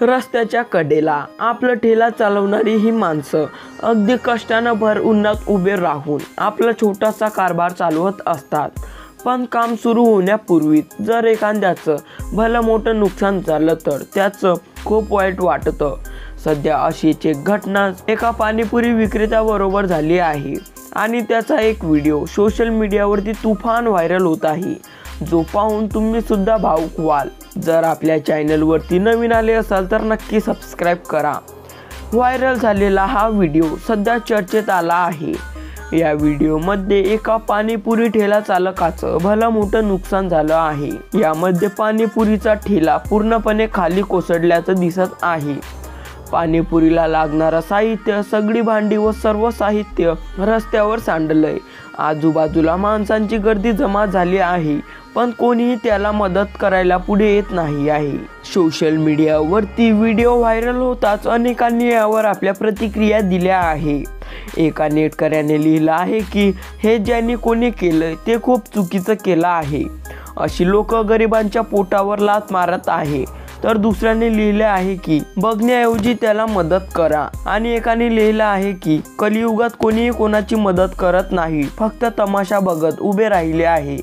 रस्त्याच्या कडेला आपलं ठेला चालवणारी ही माणसं अगदी कष्टानं भर उन्हात उभे राहून आपला छोटासा कारभार चालवत असतात। पण काम सुरू होण्यापूर्वी जर एखाद्याचं भलं मोठं नुकसान झालं तर त्याचं खूप वाईट वाटतं। सध्या अशीच एक घटना एका पाणीपुरी विक्रेत्याबरोबर झाली आहे आणि त्याचा एक व्हिडिओ सोशल मीडियावरती तुफान व्हायरल होत आहे, जो पाहून तुम्ही सुद्धा भावुक व्हाल। जर आपल्या चॅनलवरती नवीन आले असाल तर नक्की सबस्क्राइब करा। व्हायरल झालेला हा व्हिडिओ सध्या चर्चेत आला आहे। या व्हिडिओमध्ये एका पाणीपुरी ठेला चालकाचं भलं मोठं नुकसान झालं आहे। यामध्ये पाणीपुरीचा ठेला पूर्णपणे खाली कोसळल्याचं दिसत आहे। पाणीपुरीला लागणारं साहित्य, सगळी भांडी व सर्व साहित्य रस्त्यावर सांडलंय। आजूबाजूला माणसांची गर्दी जमा झाली आहे, पण कोणीही त्याला मदत करायला पुढे येत नाही आहे। सोशल मीडियावरती व्हिडिओ व्हायरल होताच अनेकांनी यावर आपल्या प्रतिक्रिया दिल्या आहे। एका नेटकऱ्याने लिहिलं आहे की हे ज्यांनी कोणी केलं ते खूप चुकीचं केलं आहे। अशी लोक गरिबांच्या पोटावर लाथ मारत आहे। तर दुसऱ्याने लिहिले आहे की बघण्याऐवजी त्याला मदत करा आणि एकाने लिहिलं आहे की कलियुगात कोणीही कोणाची मदत करत नाही, फक्त तमाशा बघत उभे राहिले आहे।